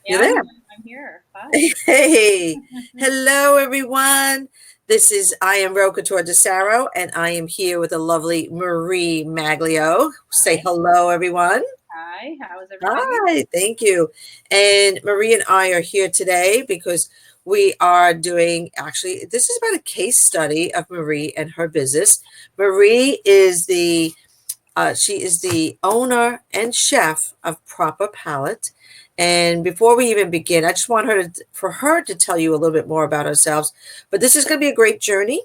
You Yeah, there? I'm here. Hi. Hey, hello everyone. This is I am Ro Couture DeSaro, and I am here with the lovely Marie Maglio. Say Hi. hello, everyone. Hi. How is everybody? Hi, thank you. And Marie and I are here today because we are doing actually, this is about a case study of Marie and her business. Marie is she is the owner and chef of Proper Palette. And before we even begin, I just want for her to tell you a little bit more about ourselves. But this is going to be a great journey,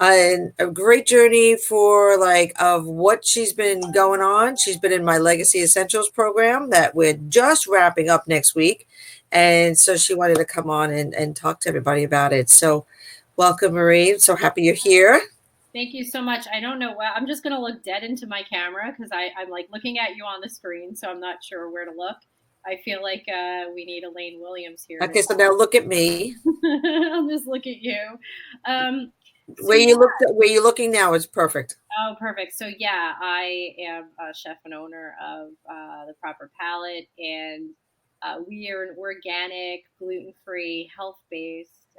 and a great journey for like of what she's been going on. She's been in my Legacy Essentials program that we're just wrapping up next week. And so she wanted to come on and talk to everybody about it. So welcome, Marie. I'm so happy you're here. Thank you so much. I don't know what I'm just gonna look dead into my camera because I'm like looking at you on the screen, so I'm not sure where to look. I feel like we need Elaine Williams here to Okay, so now look at me. I'll just look at you. Um, so Where you looked at, where you're looking now is perfect. oh, perfect. So yeah, I am a chef and owner of the Proper Palette, and we are an organic, gluten-free, health-based,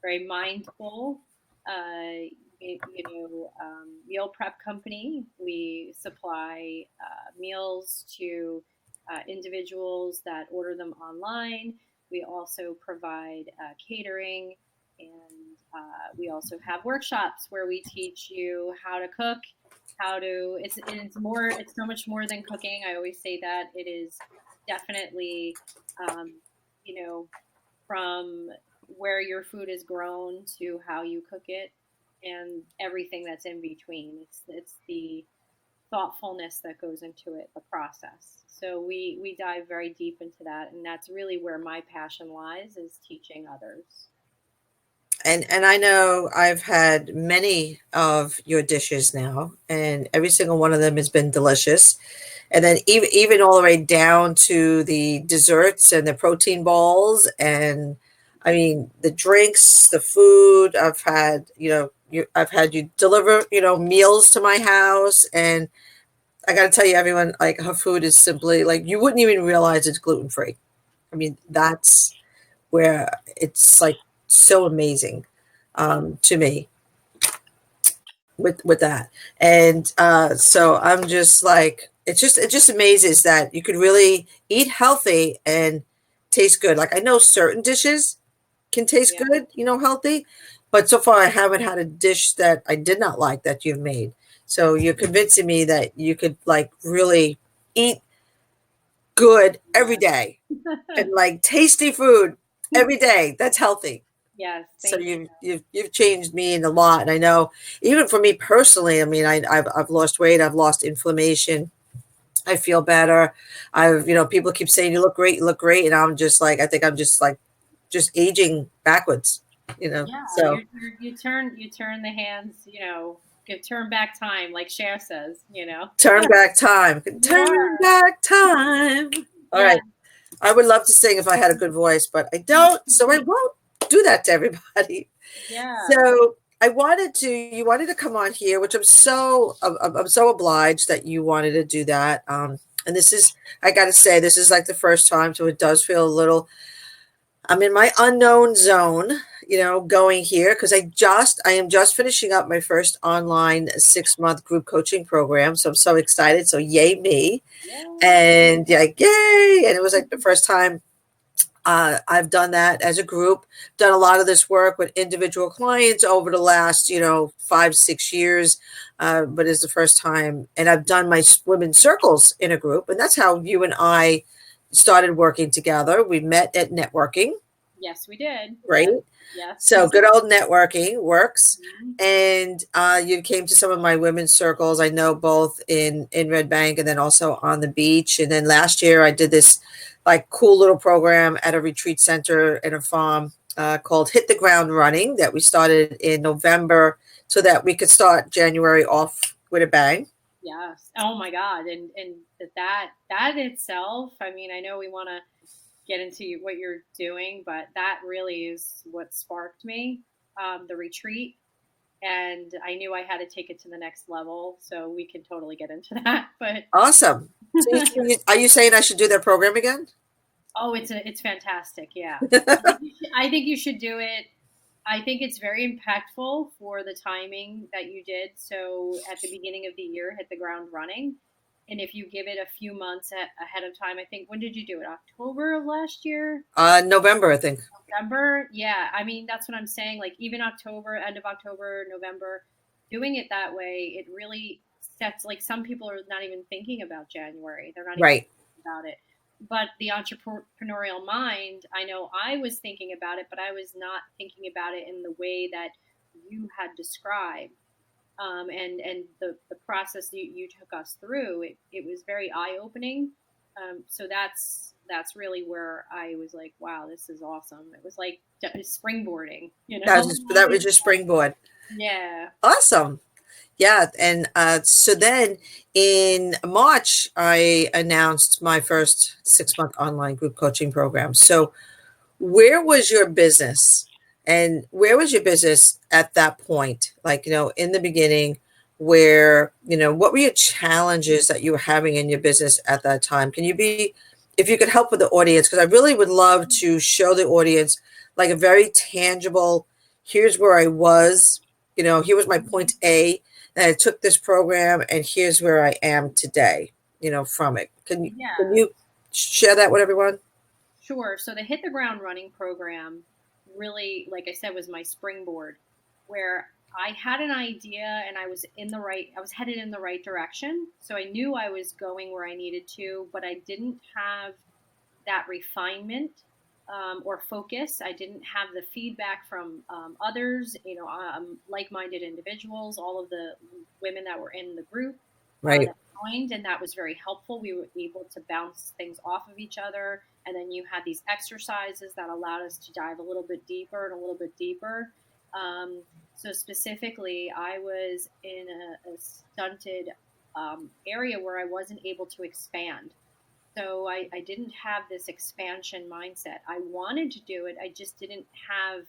very mindful, meal prep company. We supply meals to individuals that order them online. We also provide catering, and we also have workshops where we teach you how to cook, how to. It's so much more than cooking. I always say that it is definitely, um, you know, from where your food is grown to how you cook it, and everything that's in between. It's the thoughtfulness that goes into it, the process. So we dive very deep into that, and that's really where my passion lies, is teaching others. And I know I've had many of your dishes now, and every single one of them has been delicious. And then even all the way down to the desserts and the protein balls, and I mean the drinks, the food. I've had I've had you deliver meals to my house, and I got to tell you, everyone, like her food is simply like you wouldn't even realize it's gluten free. I mean, that's where it's like so amazing to me with that. And so I'm just like it just amazes that you could really eat healthy and taste good. Like I know certain dishes can taste Yeah. good, healthy, but so far I haven't had a dish that I did not like that you've made. So you're convincing me that you could like really eat good every day and like tasty food every day. That's healthy. Yes, So thank you. you've changed me in a lot, and I know even for me personally. I mean, I've lost weight, I've lost inflammation, I feel better. People keep saying you look great, and I'm just like I think I'm just like just aging backwards, Yeah, So you turn the hands, turn back time, like Cher says, turn back time, Yeah, turn back time. All yeah, right, I would love to sing if I had a good voice, but I don't, so I won't do that to everybody. yeah. So you wanted to come on here, which I'm so obliged that you wanted to do that. And this is, I got to say, this is like the first time, so it does feel a little, I'm in my unknown zone, going here because I am just finishing up my first online 6-month group coaching program. So I'm so excited. So yay me. Yeah. And yeah, yay. And it was like the first time I've done that as a group, done a lot of this work with individual clients over the last, 5, 6 years. But it's the first time, and I've done my women's circles in a group, and that's how you and I started working together. We met at networking, Yes, we did. right? Yes, yes. So good old networking works. Mhm. And you came to some of my women's circles. I know both in Red Bank and then also on the beach. And then last year I did this like cool little program at a retreat center in a farm called Hit the Ground Running that we started in November so that we could start January off with a bang. Yes. Oh my God. And that itself, I mean, I know we want to get into what you're doing, but that really is what sparked me, the retreat. And I knew I had to take it to the next level. So we can totally get into that. But Awesome. So are you saying I should do that program again? Oh, it's fantastic. Yeah, I think you should do it. I think it's very impactful for the timing that you did. So at the beginning of the year, hit the ground running. And if you give it a few months ahead of time, I think, when did you do it? October of last year? November, I think. November? Yeah. I mean, that's what I'm saying. Like, even October, end of October, November, doing it that way, it really sets, like, some people are not even thinking about January. They're not even Right. thinking about it. But the entrepreneurial mind, I know I was thinking about it, but I was not thinking about it in the way that you had described. And the process you took us through, it was very eye opening. So that's really where I was like, wow, this is awesome. It was like springboarding, you know? That was your springboard. Yeah. Awesome. Yeah, and so then in March, I announced my first 6-month online group coaching program. So where was your business, and where was your business at that point? Like, in the beginning, where, what were your challenges that you were having in your business at that time? If you could help with the audience, because I really would love to show the audience like a very tangible, here's where I was, here was my point A, and I took this program, and here's where I am today, from it. Can Yeah. you share that with everyone? Sure. So the Hit the Ground Running program really, like I said, was my springboard, where I had an idea and I was headed in the right direction. So I knew I was going where I needed to, but I didn't have that refinement, or focus. I didn't have the feedback from others, like-minded individuals, all of the women that were in the group Right. that joined, and that was very helpful. We were able to bounce things off of each other, and then you had these exercises that allowed us to dive a little bit deeper and a little bit deeper. Um, so specifically, I was in a stunted area where I wasn't able to expand. So I didn't have this expansion mindset. I wanted to do it. I just didn't have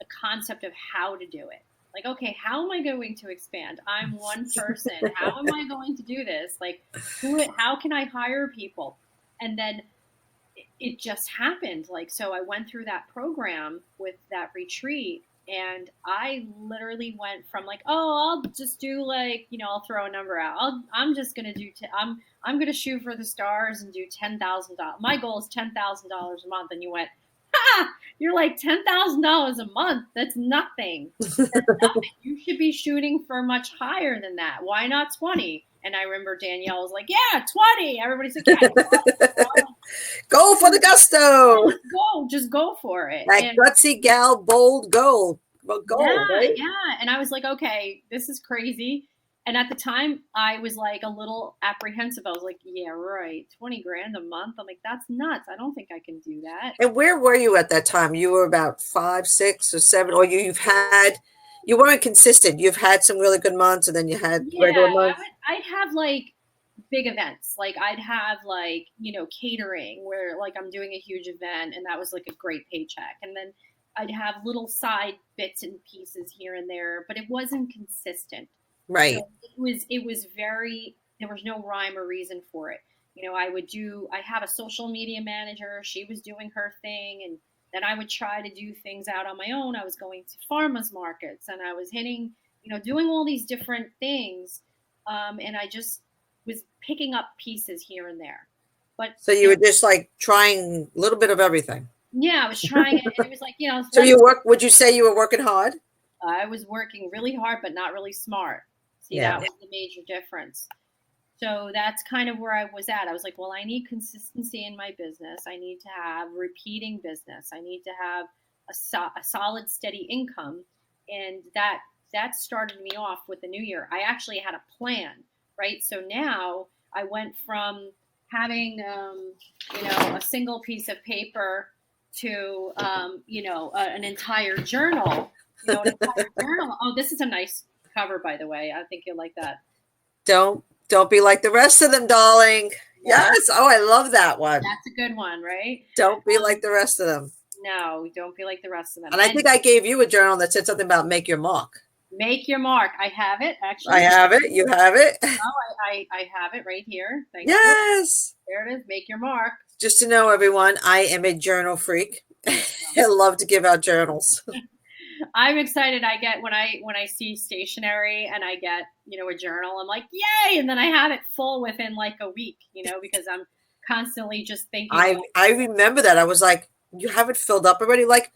a concept of how to do it. Like, okay, how am I going to expand? I'm one person. How am I going to do this? Like, how can I hire people? And then it just happened. Like, so I went through that program with that retreat, and I literally went from like, oh, I'll just do, like, I'll throw a number out. I'm just gonna do. I'm gonna shoot for the stars and do $10,000. My goal is $10,000 a month. And you went, ha! You're like, $10,000 a month. That's nothing. That's nothing. You should be shooting for much higher than that. Why not 20? And I remember Danielle was like, yeah, 20. Everybody's like, yeah, 20. Go for the gusto. Just go for it. That And gutsy gal, bold goal. Well, goal, yeah, right? yeah. And I was like, okay, this is crazy. And at the time, I was like a little apprehensive. I was like, yeah, right. 20 grand a month. I'm like, that's nuts. I don't think I can do that. And where were you at that time? You were about 5, 6, or 7, or you weren't consistent. You've had some really good months, and then you had regular Yeah, months. I'd have like big events. Like, I'd have, like, catering where, like, I'm doing a huge event and that was like a great paycheck. And then I'd have little side bits and pieces here and there, but it wasn't consistent. So Right, it was very, there was no rhyme or reason for it. I have a social media manager, she was doing her thing, and then I would try to do things out on my own. I was going to farmers markets and I was hitting, doing all these different things. And I just was picking up pieces here and there. But so you were just like trying a little bit of everything. yeah, I was trying it, and it was like, So would you say you were working hard? I was working really hard, but not really smart. See, Yeah. that was the major difference. So that's kind of where I was at. I was like, well, I need consistency in my business. I need to have repeating business. I need to have a solid, steady income. And that started me off with the new year. I actually had a plan, right? So now I went from having, a single piece of paper to, an entire journal. An entire journal. Oh, this is a nice cover, by the way. I think you'll like that. Don't be like the rest of them, darling. Yeah, Yes. Oh, I love that one. that's a good one, right? Don't be Um, like the rest of them. no, don't be like the rest of them. And I And think I gave you a journal that said something about make your mark. make your mark. I have it, I actually. have it. You have it. Oh, I have it right here. Thank you. Yes. There it is. Make your mark. Just to know, everyone, I am a journal freak. I love to give out journals. I'm excited. I get when I see stationery and I get a journal. I'm like, yay! And then I have it full within like a week. Because I'm constantly just thinking I of. I remember that. I was like, you have it filled up already? Like,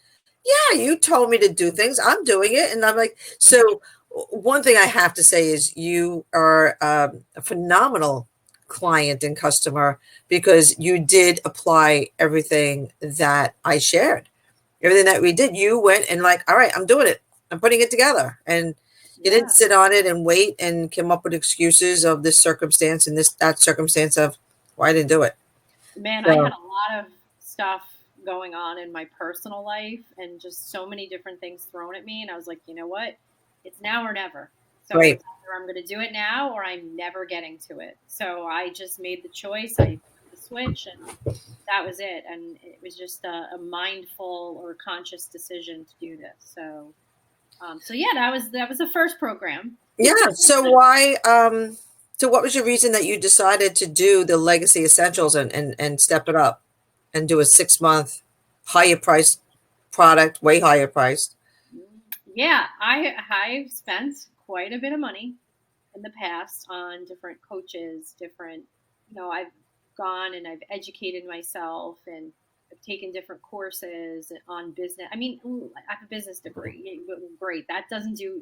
yeah, you told me to do things. I'm doing it. And I'm like, so one thing I have to say is you are a phenomenal client and customer because you did apply everything that I shared, everything that we did. You went and like, all right, I'm doing it. I'm putting it together. And you didn't Yeah, sit on it and wait and come up with excuses of this circumstance and that circumstance of why I didn't do it. man, I had So a lot of stuff going on in my personal life and just so many different things thrown at me. And I was like, you know what? It's now or never. So great. it's either I'm going to do it now or I'm never getting to it. So I just made the choice. I flipped the switch and that was it. And it was just a mindful or conscious decision to do this. So yeah, that was the first program. Yeah. So why so what was your reason that you decided to do the legacy essentials and step it up and do a 6 month higher priced product, way higher priced? Yeah, I've spent quite a bit of money in the past on different coaches, different, I've gone and I've educated myself and I've taken different courses on business. I mean, I have a business degree. Great. That doesn't do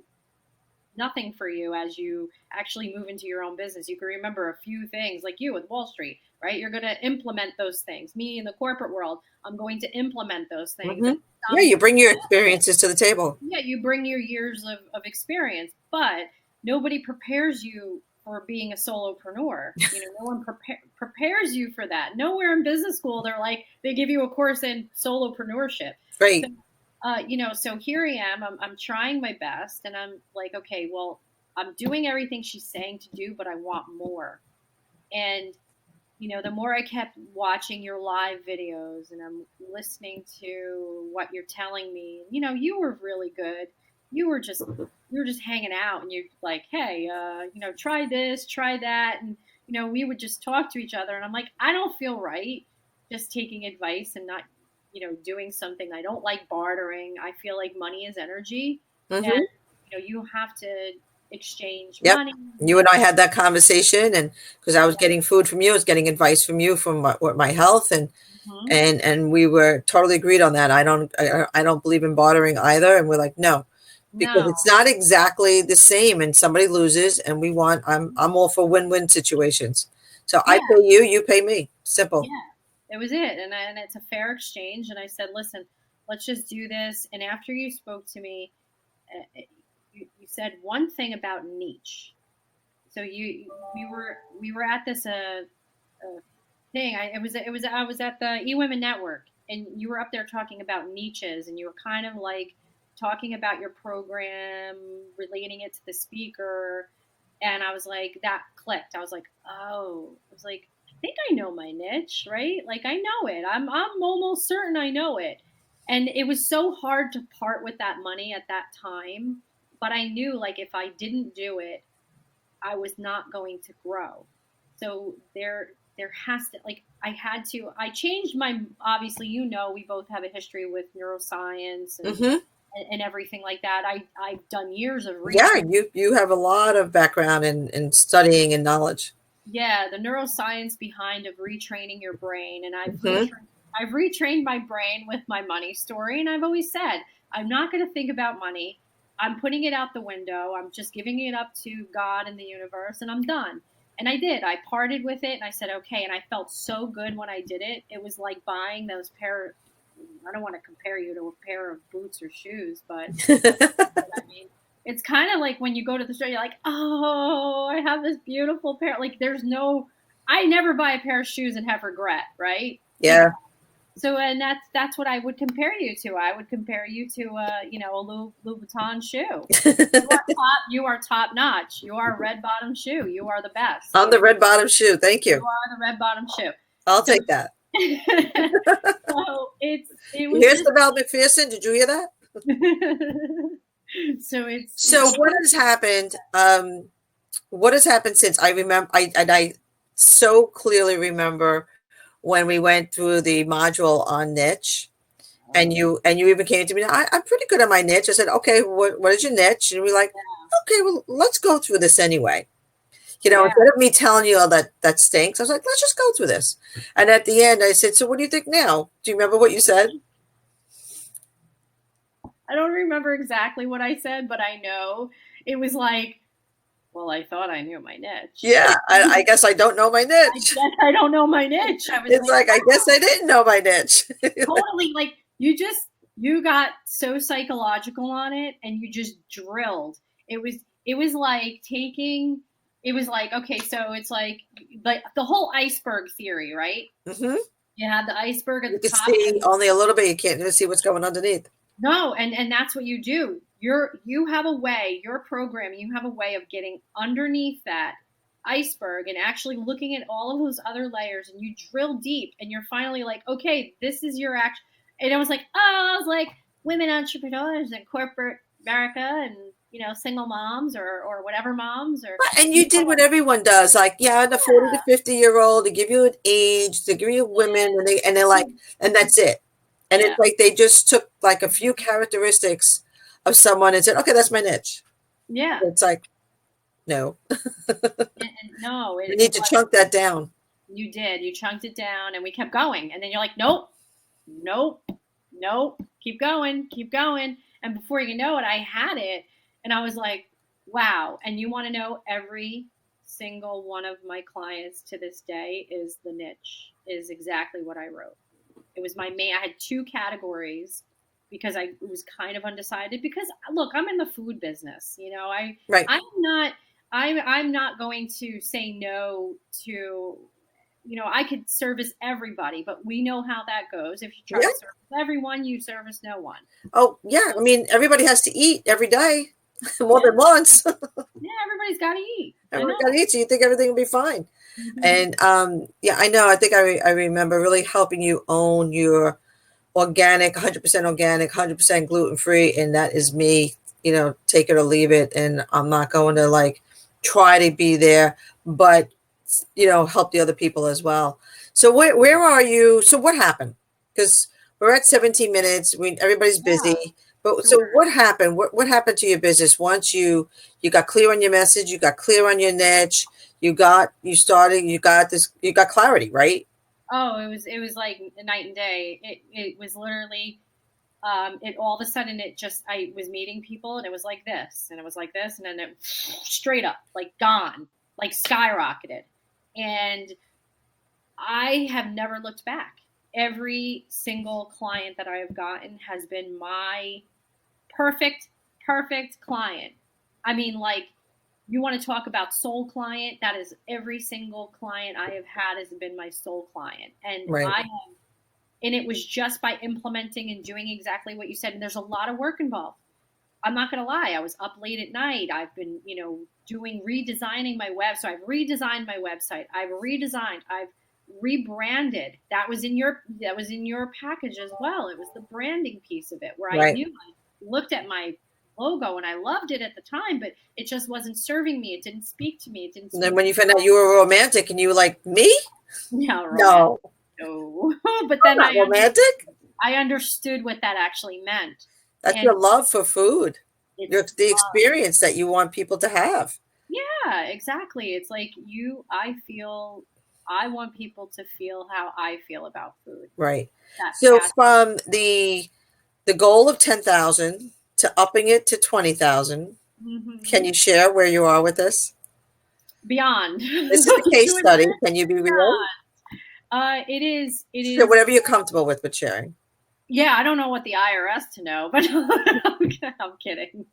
nothing for you as you actually move into your own business. You can remember a few things like you with Wall Street, right? You're going to implement those things. Me in the corporate world, I'm going to implement those things. Hmm. And Yeah, you bring your experiences to the table. yeah, you bring your years of experience, but nobody prepares you for being a solopreneur. No one prepares you for that. Nowhere in business school they're like they give you a course in solopreneurship. So, Great. so here I am. I'm trying my best, and I'm like, okay, well, I'm doing everything she's saying to do, but I want more. And the more I kept watching your live videos and I'm listening to what you're telling me, you were really good. You were just you were just hanging out and you're like, hey, try this, try that, and we would just talk to each other. And I'm like, I don't feel right just taking advice and not, doing something. I don't like bartering. I feel like money is energy, and Hmm. you have to exchange Yep. money. You You and have I had that conversation, and because I was getting food from you, I was getting advice from you from my health, and Mhm. and we were totally agreed on that. I don't believe in bartering either, and we're like, no, because No. it's not exactly the same, and somebody loses, and we want. I'm all for win-win situations. So I Yeah. pay you, you pay me. Simple. Yeah, it was it, and it's a fair exchange. And I said, listen, let's just do this. And after you spoke to me, you said one thing about niche. So we were at this thing. I was at the eWomen Network, and you were up there talking about niches, and you were kind of like talking about your program, relating it to the speaker, and I was like, that clicked. I was like, oh, I was like, I think I know my niche, right? Like I know it. I'm almost certain I know it, and it was so hard to part with that money at that time, but I knew like if I didn't do it I was not going to grow. So there has to like I changed my obviously we both have a history with neuroscience Hmm. and everything like that. I've done years of Yeah, research. you have a lot of background in studying and knowledge. Yeah, the neuroscience behind of retraining your brain, and Hmm. I've retrained my brain with my money story, and I've always said I'm not going to think about money. I'm putting it out the window. I'm just giving it up to God and the universe, and I'm done. And I did. I parted with it, and I said okay, and I felt so good when I did it. It was like buying those pair. I don't want to compare you to a pair of boots or shoes, but I mean, it's kind of like when you go to the store, you're like, oh, I have this beautiful pair. Like, I never buy a pair of shoes and have regret, right? Because Yeah. and that's what I would compare you to. I would compare you to a Louis Vuitton shoe. You are top notch. You are a red bottom shoe. You are the best. On the red bottom shoe. Thank You you. are the red bottom shoe. I'll So take that. so it was Here's just the Val McPherson. Did you hear that? so it's So what has happened? What has happened since I remember? I so clearly remember when we went through the module on niche. And Oh, you even came to me. I'm pretty good at my niche. I said, okay, what is your niche? And we're like, okay, well, let's go through this anyway. yeah. Instead of me telling you all that stinks, I was like, let's just go through this. And at the end, I said, so what do you think now? Do you remember what you said? I don't remember exactly what I said, but I know it was like, well, I thought I knew my niche. Yeah, I guess I don't know my I niche. guess I don't know my niche. I was It's like, like, I guess I didn't know my niche. totally like you got so psychological on it and you just drilled. It was like taking it was like okay, so it's like the whole iceberg theory, right? Hmm. You have the iceberg at You the can top see and only a little bit. You can't even see what's going underneath. no, and that's what you do. You have a way, your program, you have a way of getting underneath that iceberg and actually looking at all of those other layers and you drill deep and you're finally like, okay, this is your act. And I was like women entrepreneurs in corporate America and single moms or whatever moms or And you you did what everyone does, like, yeah, the 40 to 50-year-old, to give you an age, to give you women, and they're like, and that's it. And yeah, it's like they just took like a few characteristics of someone and said, okay, that's my niche. yeah. It's like, no, And no, you it need to chunk that down. you did. You chunked it down and we kept going. And then you're like, nope, nope, nope, keep going, keep going. And before you know it, I had it. And I was like, wow. And you want to know every single one of my clients to this day is the niche, is exactly what I wrote. It was my main, I had two categories because I was kind of undecided because look, I'm in the food business. Right. I'm not, I'm not going to say no to I could service everybody, but we know how that goes. If you try Yeah. to service everyone, you service no one. Oh, yeah. I mean, everybody has to eat every day, more Yeah, than once. yeah, everybody's got to eat. I Everybody know. got to eat, so you think everything will be fine. Hmm. And yeah, I know. I think I remember really helping you own your organic, 100% organic, 100% gluten free, and that is me. Take it or leave it. And I'm not going to like try to be there, but help the other people as well. So where are you? So what happened? Because we're at 17 minutes. Everybody's Yeah, busy. But so sure. what happened? What happened to your business once you got clear on your message, you got clear on your niche, you got this, you got clarity, right? Oh, it was like night and day. It was literally it all of a sudden it just I was meeting people and it was like this and it was like this and then it straight up like gone like skyrocketed and I have never looked back. Every single client that I have gotten has been my perfect, perfect client. I mean, like, you want to talk about soul client? That is every single client I have had has been my soul client. Right. And it was just by implementing and doing exactly what you said. And there's a lot of work involved. I'm not going to lie. I was up late at night. I've been, doing redesigning my web. So I've redesigned my website. I've rebranded. That was in your package as well. It was the branding piece of it where I Right. knew I looked at my logo and I loved it at the time, but it just wasn't serving me. It didn't speak to me. It didn't And then speak when to you found out you were romantic and you were like, me? yeah, romantic. No, No. But I'm then not romantic. I understood what that actually meant. That's And your love for food. it's The experience that you want people to have. yeah, exactly. It's like I want people to feel how I feel about food. Right. That So passion. from the goal of 10,000 to upping it to 20,000, can Hmm. you share where you are with this? Beyond This is a case doing study. this, Can you be real? beyond. It is. It Share is. whatever you're comfortable with sharing. Yeah, I don't know what the IRS to know, but I'm kidding.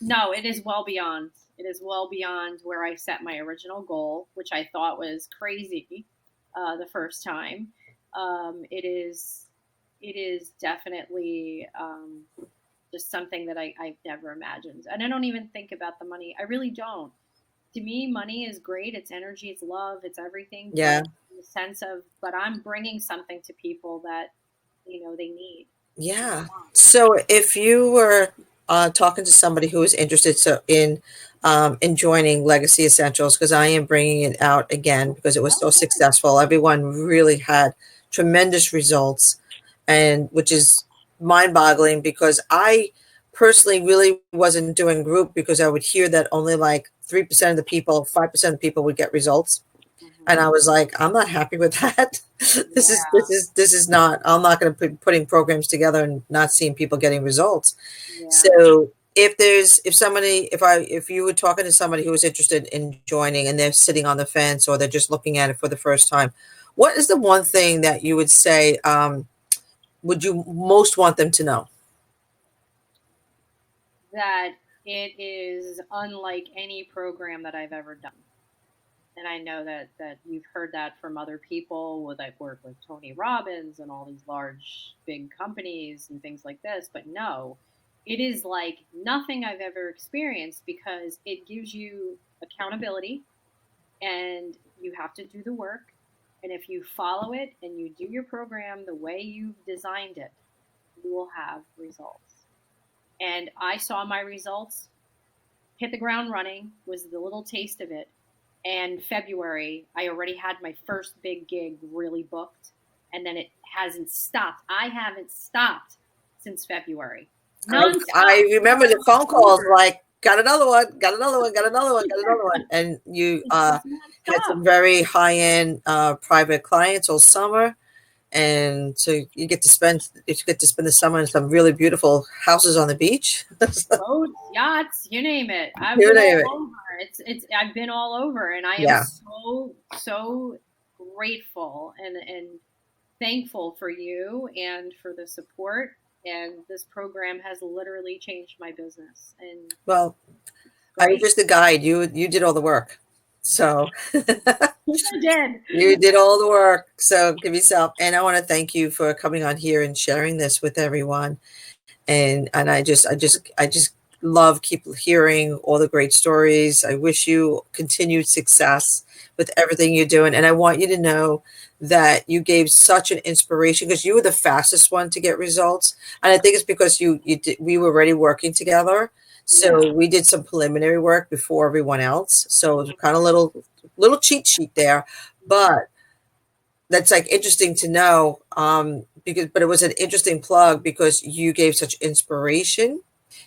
No, it is well beyond. It is well beyond where I set my original goal, which I thought was crazy the first time. It is. It is definitely just something that I've never imagined, and I don't even think about the money. I really don't. To me, money is great. It's energy. It's love. It's everything. Yeah. But in the sense of, but I'm bringing something to people that they need and Yeah. want. So if you were talking to somebody who is interested in joining Legacy Essentials, because I am bringing it out again because it was so Okay. successful. Everyone really had tremendous results, and which is mind-boggling because I personally really wasn't doing group because I would hear that only like 3% of the people, 5% of the people would get results. And I Hmm. was like, I'm not happy with that. Yeah. This is not. I'm not going to be putting programs together and not seeing people getting results. Yeah. So if you were talking to somebody who was interested in joining and they're sitting on the fence or they're just looking at it for the first time, what is the one thing that you would say would you most want them to know? That it is unlike any program that I've ever done. And I know that you've heard that from other people with I've worked with Tony Robbins and all these large big companies and things like this, but no, it is like nothing I've ever experienced because it gives you accountability and you have to do the work. And if you follow it and you do your program the way you've designed it, you will have results. And I saw my results, hit the ground running, was the little taste of it. And February, I already had my first big gig really booked. And then it hasn't stopped. I haven't stopped since February. I Nonstop. remember the phone calls October. like, got another one, got another one, got another one, got another one. And you It's just had nonstop. some very high end private clients all summer. And so you get to spend the summer in some really beautiful houses on the beach. Boats, yachts, you name it. I've You been name all it. over. It's I've been all over and I am Yeah. so grateful and thankful for you and for the support. And this program has literally changed my business and Well, I was great. just a guide. You did all the work. So I did. you did all the work. So give yourself. And I want to thank you for coming on here and sharing this with everyone. And I just love keep hearing all the great stories. I wish you continued success with everything you're doing, and I want you to know that you gave such an inspiration because you were the fastest one to get results, and I think it's because we were already working together, Yeah. so we did some preliminary work before everyone else, so it was kind of little cheat sheet there, but that's like interesting to know because but it was an interesting plug because you gave such inspiration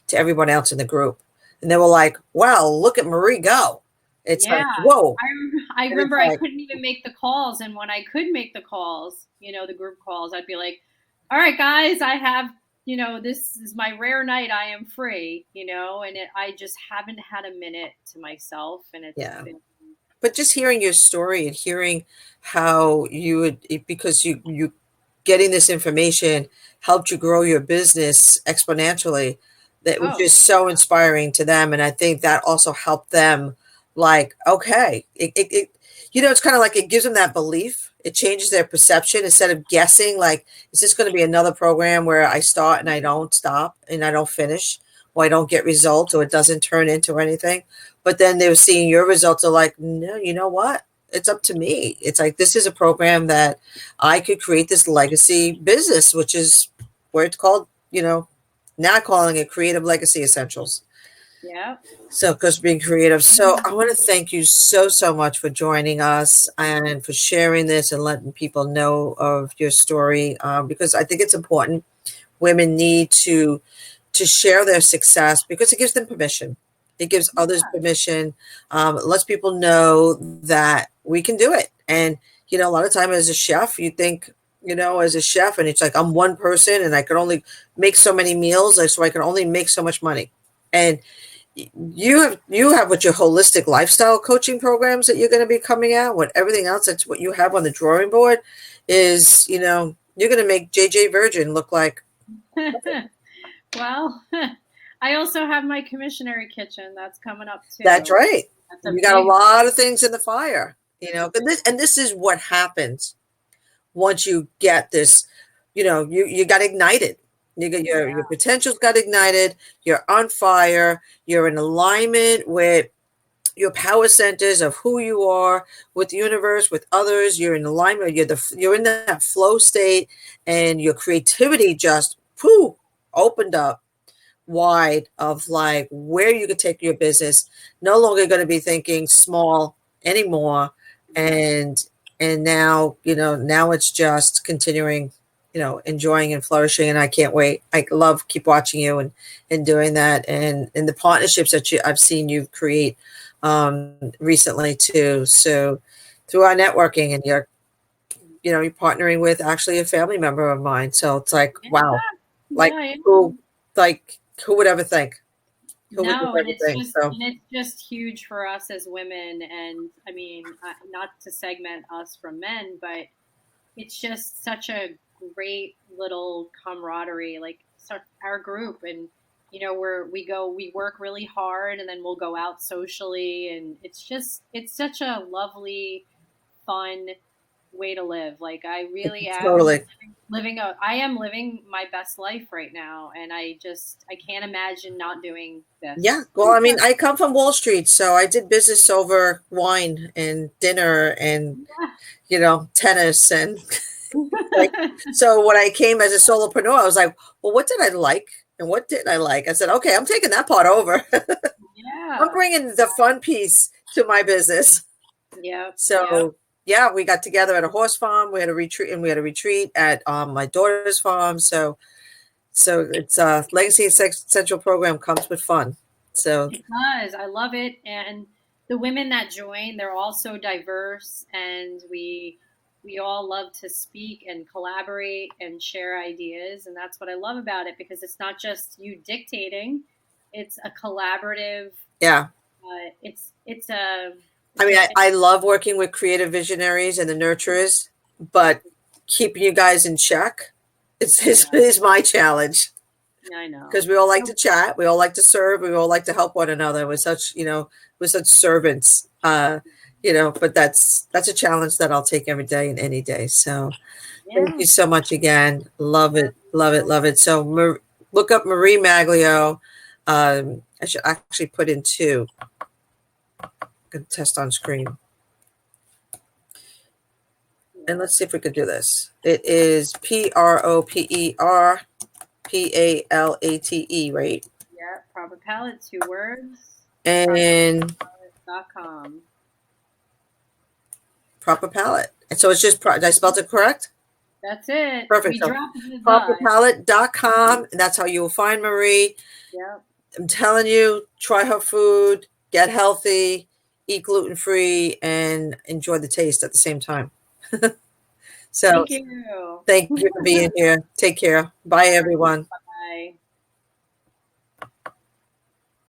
to everyone else in the group, and they were like, wow, look at Marie go. It's Yeah. like, whoa. I And it's remember I like, couldn't even make the calls. And when I could make the calls, the group calls, I'd be like, all right, guys, I have, this is my rare night. I am free, and I just haven't had a minute to myself. And it's yeah, been, but just hearing your story and hearing how you would because you getting this information helped you grow your business exponentially, that was oh, just so inspiring to them, and I think that also helped them, like, okay, it's kind of like it gives them that belief, it changes their perception instead of guessing like, is this going to be another program where I start and I don't stop and I don't finish, or I don't get results, or it doesn't turn into anything. But then they were seeing your results are like, no, you know what? It's up to me. It's like this is a program that I could create this legacy business, which is where it's called, now calling it Creative Legacy Essentials. yeah. So, because being creative. So, I want to thank you so, so much for joining us and for sharing this and letting people know of your story, because I think it's important. Women need to share their success because it gives them permission. It gives others permission. It lets people know that we can do it. And, a lot of time as a chef, you think, as a chef, and it's like, I'm one person and I can only make so many meals, so I can only make so much money. And you have with your holistic lifestyle coaching programs that you're going to be coming out with everything else. That's what you have on the drawing board is, you're going to make JJ Virgin look like Well, I also have my commissionary kitchen that's coming up that's too. right. That's a You got a big, lot of things in the fire, and this is what happens once you get this, you got ignited. You got your yeah. potentials got ignited. You're on fire. You're in alignment with your power centers of who you are with the universe, with others. You're in alignment. You're in that flow state, and your creativity just opened up. wide of like where you could take your business. No longer going to be thinking small anymore. And now, now it's just continuing, enjoying and flourishing. And I can't wait. I love keep watching you and doing that, and the partnerships that I've seen you create recently too. So through our networking, and you're partnering with actually a family member of mine. So it's like, Yeah, wow, like yeah, I who, am. like who would ever think? Who would No, ever think? So and it's just huge for us as women. And I mean, not to segment us from men, but it's just such a great little camaraderie, like our group. And we work really hard, and then we'll go out socially, and it's such a lovely, fun way to live. Like I really am totally. I am living my best life right now, and I can't imagine not doing Yeah. this. Well, I mean, I come from Wall Street, so I did business over wine and dinner and, tennis and like, so when I came as a solopreneur, I was like, well, what did I like and what didn't I like? I said, okay, I'm taking that part over. I'm Yeah. bringing the fun piece to my business. Yep. Yep. So yeah, we got together at a horse farm. We had a retreat at my daughter's farm. So it's Legacy Central program comes with fun. So It does. I love it. And the women that join, they're all so diverse, and we all love to speak and collaborate and share ideas, and that's what I love about it, because it's not just you dictating, it's a collaborative. yeah, It's a I it's mean, a I love working with creative visionaries and the nurturers, but keeping you guys in check is my challenge. yeah, I know. Because we all like to chat, we all like to serve, we all like to help one another with such, with such servants. But that's a challenge that I'll take every day and any day. So thank Yeah. you so much again. Love it, love it, love it. So look up Marie Maglio. I should actually put in two. I'm gonna test on screen. And Yeah. let's see if we could do this. It is PROPERPALATE, right? Yeah. Proper palette, 2 words. And ProperPalette.com. proper palette. And so it's just, did I spelled it correct? That's it. Perfect. We So dropped the die. properpalette.com, and that's how you will find Marie. Yep. I'm telling you, try her food, get healthy, eat gluten free, and enjoy the taste at the same time. So Thank you. thank you for being here. Take care. Bye, All right. everyone.